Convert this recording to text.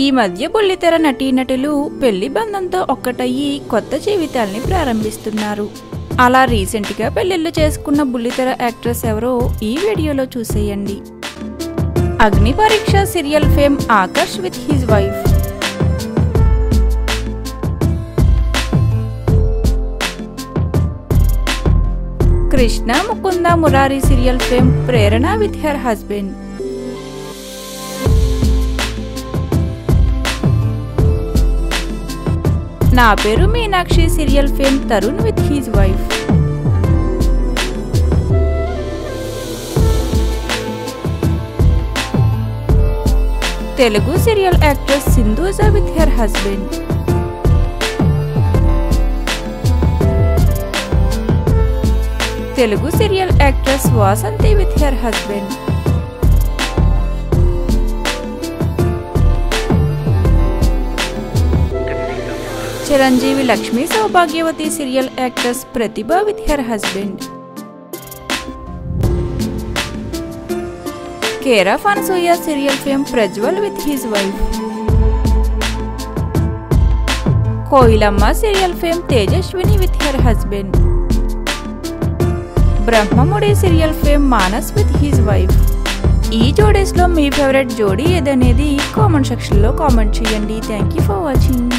ఈ మధ్య బుల్లితెర నటీనటులు పెళ్లి బంధంతో ఒక్కటయ్యి కొత్త జీవితాల్ని ప్రారంభిస్తున్నారు. అలా రీసెంట్ గా పెళ్లిళ్లు చేసుకున్న బుల్లితెర యాక్ట్రెస్ ఎవరో ఈ వీడియోలో చూసేయండి. Agni Pariksha serial fame Akarsh with his wife. Krishna Mukunda Murari serial fame Prerana with her husband. Naa Peru Meenakshi serial fame Tarun with his wife. Telugu serial actress Sindhuja with her husband. Telugu serial actress Vasanthi with her husband. Chiranjeevi Lakshmi Sowbhagyavathi serial actress Prathibha with her husband. కేరా ఫన్సూయ serial fame Prajwal with his wife. Koilamma serial fame Tejaswini with her husband. Brahmamudi serial fame Manas with his wife. ఈ జోడీస్ లో మీ favourite జోడీ ఏదనేది comment section లో comment చేయండి. Thank you for watching.